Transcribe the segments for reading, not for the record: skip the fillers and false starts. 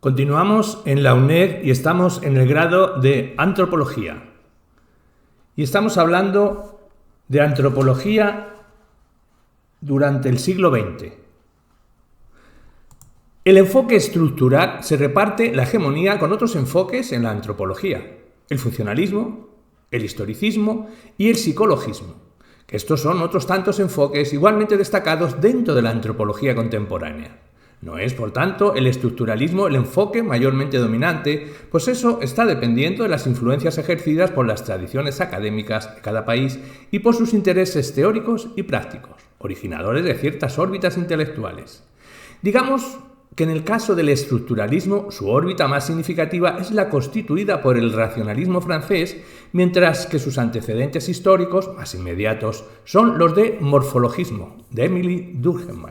Continuamos en la UNED y estamos en el grado de Antropología. Y estamos hablando de antropología durante el siglo XX. El enfoque estructural se reparte la hegemonía con otros enfoques en la antropología: el funcionalismo, el historicismo y el psicologismo, que estos son otros tantos enfoques igualmente destacados dentro de la antropología contemporánea. No es, por tanto, el estructuralismo el enfoque mayormente dominante, pues eso está dependiendo de las influencias ejercidas por las tradiciones académicas de cada país y por sus intereses teóricos y prácticos, originadores de ciertas órbitas intelectuales. Digamos que en el caso del estructuralismo, su órbita más significativa es la constituida por el racionalismo francés, mientras que sus antecedentes históricos más inmediatos son los de morfologismo, de Émile Durkheim,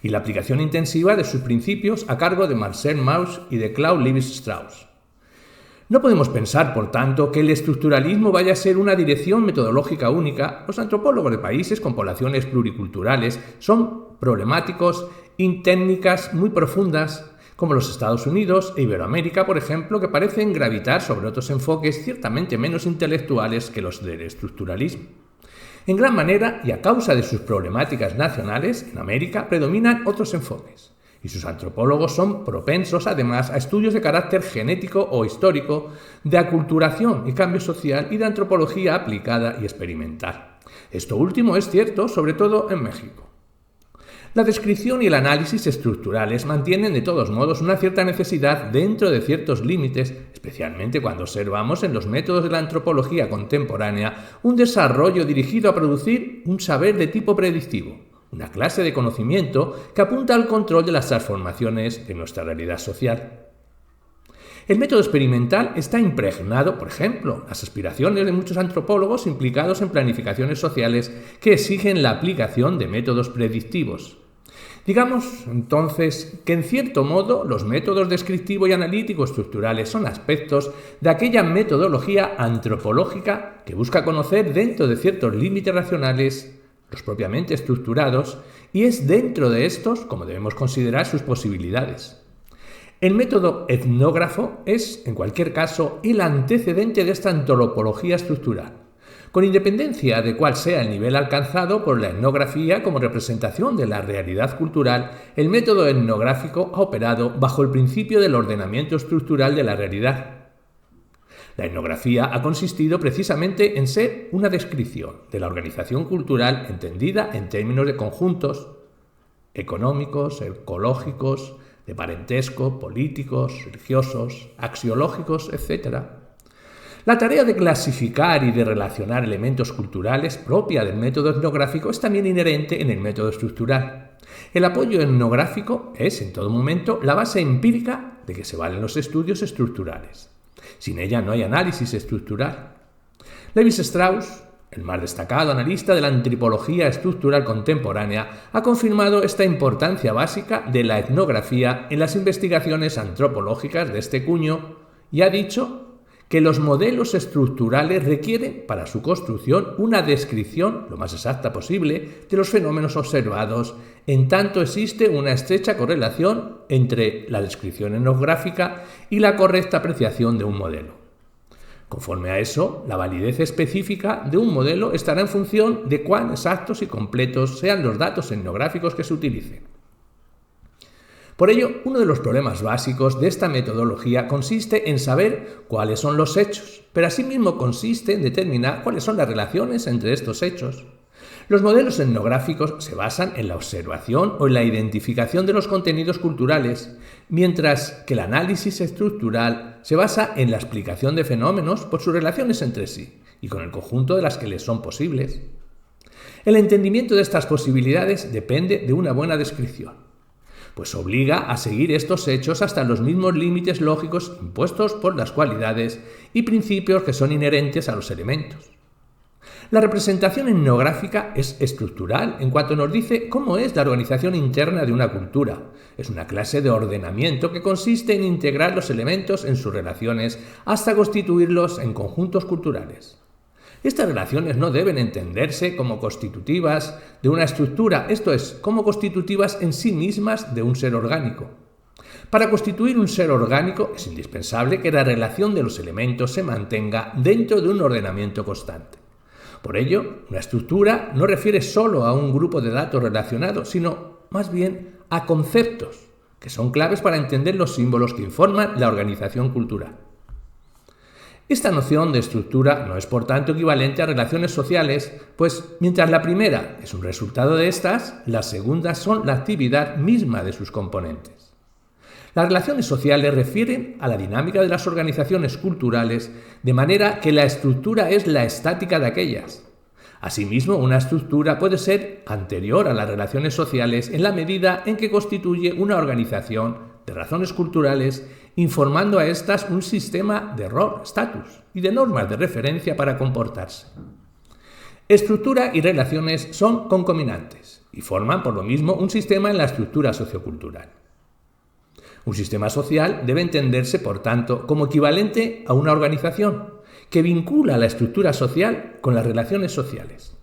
y la aplicación intensiva de sus principios a cargo de Marcel Mauss y de Claude Lévi-Strauss. No podemos pensar, por tanto, que el estructuralismo vaya a ser una dirección metodológica única. Los antropólogos de países con poblaciones pluriculturales son problemáticos y técnicas muy profundas, como los Estados Unidos e Iberoamérica, por ejemplo, que parecen gravitar sobre otros enfoques ciertamente menos intelectuales que los del estructuralismo. En gran manera, y a causa de sus problemáticas nacionales, en América predominan otros enfoques, y sus antropólogos son propensos además a estudios de carácter genético o histórico, de aculturación y cambio social y de antropología aplicada y experimental. Esto último es cierto sobre todo en México. La descripción y el análisis estructurales mantienen de todos modos una cierta necesidad dentro de ciertos límites, especialmente cuando observamos en los métodos de la antropología contemporánea un desarrollo dirigido a producir un saber de tipo predictivo, una clase de conocimiento que apunta al control de las transformaciones de nuestra realidad social. El método experimental está impregnado, por ejemplo, las aspiraciones de muchos antropólogos implicados en planificaciones sociales que exigen la aplicación de métodos predictivos. Digamos, entonces, que en cierto modo los métodos descriptivo y analítico estructurales son aspectos de aquella metodología antropológica que busca conocer dentro de ciertos límites racionales, los propiamente estructurados, y es dentro de estos como debemos considerar sus posibilidades. El método etnógrafo es, en cualquier caso, el antecedente de esta antropología estructural, con independencia de cuál sea el nivel alcanzado por la etnografía como representación de la realidad cultural. El método etnográfico ha operado bajo el principio del ordenamiento estructural de la realidad. La etnografía ha consistido precisamente en ser una descripción de la organización cultural entendida en términos de conjuntos económicos, ecológicos, de parentesco, políticos, religiosos, axiológicos, etc. La tarea de clasificar y de relacionar elementos culturales propia del método etnográfico es también inherente en el método estructural. El apoyo etnográfico es, en todo momento, la base empírica de que se valen los estudios estructurales. Sin ella no hay análisis estructural. Lévi-Strauss, el más destacado analista de la antropología estructural contemporánea, ha confirmado esta importancia básica de la etnografía en las investigaciones antropológicas de este cuño y ha dicho que los modelos estructurales requieren para su construcción una descripción lo más exacta posible de los fenómenos observados, en tanto existe una estrecha correlación entre la descripción etnográfica y la correcta apreciación de un modelo. Conforme a eso, la validez específica de un modelo estará en función de cuán exactos y completos sean los datos etnográficos que se utilicen. Por ello, uno de los problemas básicos de esta metodología consiste en saber cuáles son los hechos, pero asimismo consiste en determinar cuáles son las relaciones entre estos hechos. Los modelos etnográficos se basan en la observación o en la identificación de los contenidos culturales, mientras que el análisis estructural se basa en la explicación de fenómenos por sus relaciones entre sí y con el conjunto de las que les son posibles. El entendimiento de estas posibilidades depende de una buena descripción, pues obliga a seguir estos hechos hasta los mismos límites lógicos impuestos por las cualidades y principios que son inherentes a los elementos. La representación etnográfica es estructural en cuanto nos dice cómo es la organización interna de una cultura. Es una clase de ordenamiento que consiste en integrar los elementos en sus relaciones hasta constituirlos en conjuntos culturales. Estas relaciones no deben entenderse como constitutivas de una estructura, esto es, como constitutivas en sí mismas de un ser orgánico. Para constituir un ser orgánico es indispensable que la relación de los elementos se mantenga dentro de un ordenamiento constante. Por ello, una estructura no refiere solo a un grupo de datos relacionados, sino más bien a conceptos, que son claves para entender los símbolos que informan la organización cultural. Esta noción de estructura no es por tanto equivalente a relaciones sociales, pues mientras la primera es un resultado de estas, las segundas son la actividad misma de sus componentes. Las relaciones sociales refieren a la dinámica de las organizaciones culturales, de manera que la estructura es la estática de aquellas. Asimismo, una estructura puede ser anterior a las relaciones sociales en la medida en que constituye una organización de razones culturales, informando a éstas un sistema de rol, estatus y de normas de referencia para comportarse. Estructura y relaciones son concomitantes y forman por lo mismo un sistema en la estructura sociocultural. Un sistema social debe entenderse, por tanto, como equivalente a una organización que vincula la estructura social con las relaciones sociales.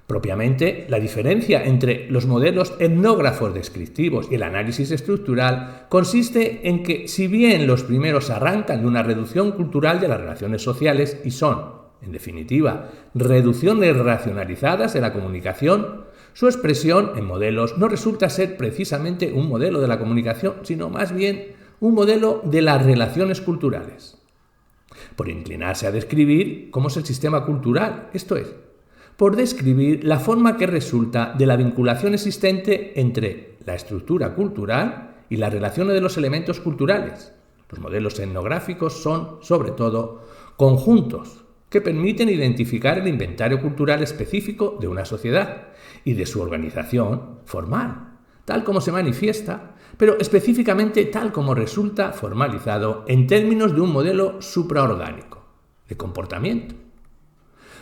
Propiamente, la diferencia entre los modelos etnógrafos descriptivos y el análisis estructural consiste en que, si bien los primeros arrancan de una reducción cultural de las relaciones sociales y son, en definitiva, reducciones racionalizadas de la comunicación, su expresión en modelos no resulta ser precisamente un modelo de la comunicación, sino más bien un modelo de las relaciones culturales. Por inclinarse a describir cómo es el sistema cultural, esto es, por describir la forma que resulta de la vinculación existente entre la estructura cultural y las relaciones de los elementos culturales. Los modelos etnográficos son, sobre todo, conjuntos que permiten identificar el inventario cultural específico de una sociedad y de su organización formal, tal como se manifiesta, pero específicamente tal como resulta formalizado en términos de un modelo supraorgánico, de comportamiento.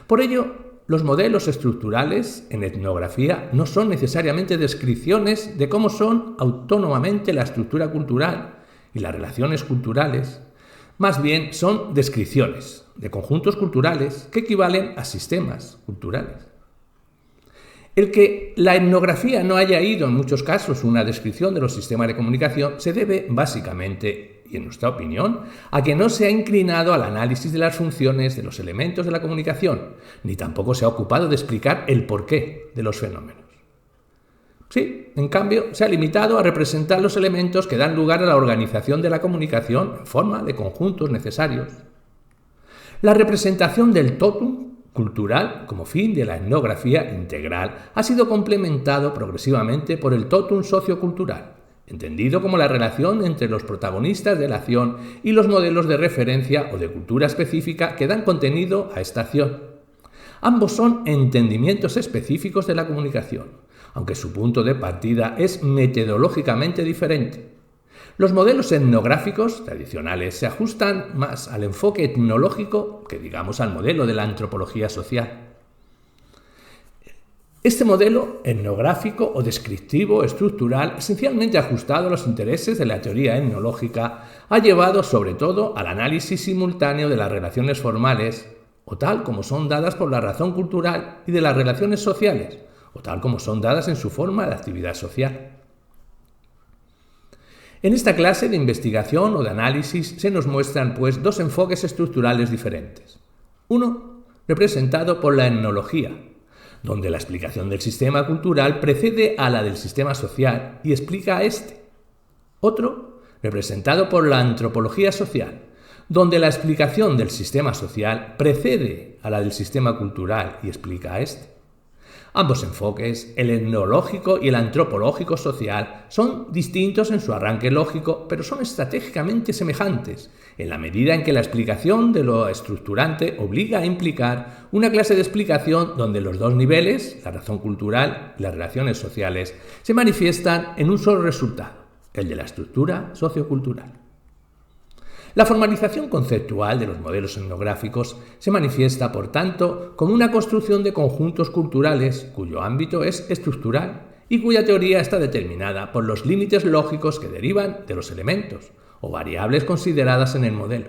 Por ello, los modelos estructurales en etnografía no son necesariamente descripciones de cómo son autónomamente la estructura cultural y las relaciones culturales, más bien son descripciones de conjuntos culturales que equivalen a sistemas culturales. El que la etnografía no haya ido en muchos casos una descripción de los sistemas de comunicación se debe básicamente, y en nuestra opinión, a que no se ha inclinado al análisis de las funciones de los elementos de la comunicación, ni tampoco se ha ocupado de explicar el porqué de los fenómenos. Sí, en cambio, se ha limitado a representar los elementos que dan lugar a la organización de la comunicación en forma de conjuntos necesarios. La representación del totum cultural como fin de la etnografía integral ha sido complementado progresivamente por el totum sociocultural, entendido como la relación entre los protagonistas de la acción y los modelos de referencia o de cultura específica que dan contenido a esta acción. Ambos son entendimientos específicos de la comunicación, aunque su punto de partida es metodológicamente diferente. Los modelos etnográficos tradicionales se ajustan más al enfoque etnológico que, digamos, al modelo de la antropología social. Este modelo etnográfico o descriptivo estructural, esencialmente ajustado a los intereses de la teoría etnológica, ha llevado sobre todo al análisis simultáneo de las relaciones formales, o tal como son dadas por la razón cultural, y de las relaciones sociales, o tal como son dadas en su forma de actividad social. En esta clase de investigación o de análisis se nos muestran, pues, dos enfoques estructurales diferentes. Uno, representado por la etnología, donde la explicación del sistema cultural precede a la del sistema social y explica a éste. Otro, representado por la antropología social, donde la explicación del sistema social precede a la del sistema cultural y explica a éste. Ambos enfoques, el etnológico y el antropológico social, son distintos en su arranque lógico, pero son estratégicamente semejantes, en la medida en que la explicación de lo estructurante obliga a implicar una clase de explicación donde los dos niveles, la razón cultural y las relaciones sociales, se manifiestan en un solo resultado, el de la estructura sociocultural. La formalización conceptual de los modelos etnográficos se manifiesta, por tanto, como una construcción de conjuntos culturales cuyo ámbito es estructural y cuya teoría está determinada por los límites lógicos que derivan de los elementos o variables consideradas en el modelo.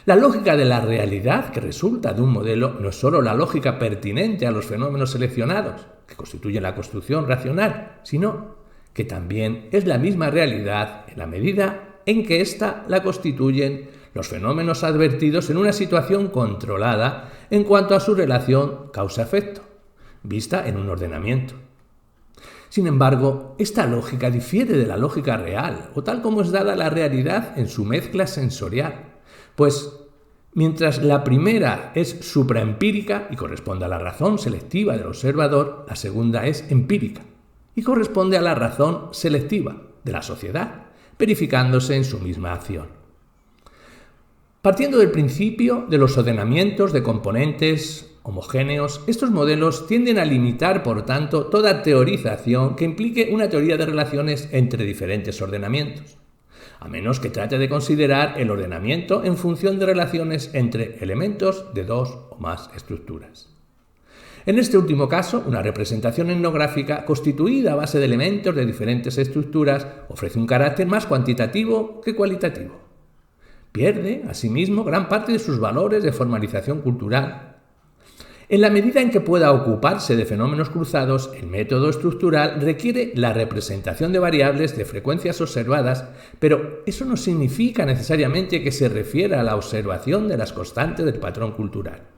La lógica de la realidad que resulta de un modelo no es sólo la lógica pertinente a los fenómenos seleccionados, que constituyen la construcción racional, sino que también es la misma realidad en la medida en que ésta la constituyen los fenómenos advertidos en una situación controlada en cuanto a su relación causa-efecto, vista en un ordenamiento. Sin embargo, esta lógica difiere de la lógica real, o tal como es dada la realidad en su mezcla sensorial, pues mientras la primera es supraempírica y corresponde a la razón selectiva del observador, la segunda es empírica y corresponde a la razón selectiva de la sociedad, verificándose en su misma acción. Partiendo del principio de los ordenamientos de componentes homogéneos, estos modelos tienden a limitar, por tanto, toda teorización que implique una teoría de relaciones entre diferentes ordenamientos, a menos que trate de considerar el ordenamiento en función de relaciones entre elementos de dos o más estructuras. En este último caso, una representación etnográfica constituida a base de elementos de diferentes estructuras ofrece un carácter más cuantitativo que cualitativo. Pierde, asimismo, gran parte de sus valores de formalización cultural. En la medida en que pueda ocuparse de fenómenos cruzados, el método estructural requiere la representación de variables de frecuencias observadas, pero eso no significa necesariamente que se refiera a la observación de las constantes del patrón cultural.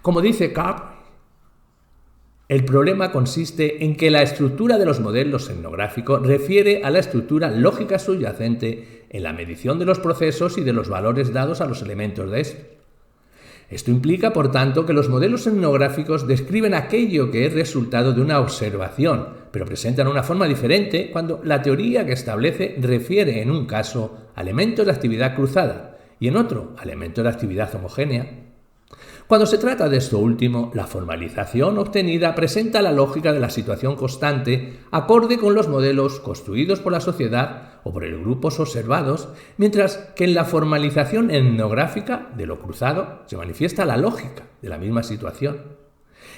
Como dice Karp, el problema consiste en que la estructura de los modelos etnográficos refiere a la estructura lógica subyacente en la medición de los procesos y de los valores dados a los elementos de estos. Esto implica, por tanto, que los modelos etnográficos describen aquello que es resultado de una observación, pero presentan una forma diferente cuando la teoría que establece refiere en un caso a elementos de actividad cruzada y en otro a elementos de actividad homogénea. Cuando se trata de esto último, la formalización obtenida presenta la lógica de la situación constante acorde con los modelos construidos por la sociedad o por los grupos observados, mientras que en la formalización etnográfica de lo cruzado se manifiesta la lógica de la misma situación.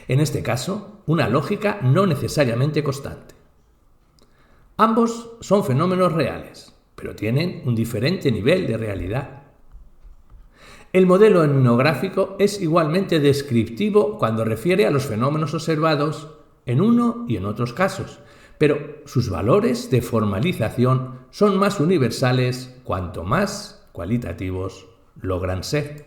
En este caso, una lógica no necesariamente constante. Ambos son fenómenos reales, pero tienen un diferente nivel de realidad. El modelo etnográfico es igualmente descriptivo cuando refiere a los fenómenos observados en uno y en otros casos, pero sus valores de formalización son más universales cuanto más cualitativos logran ser.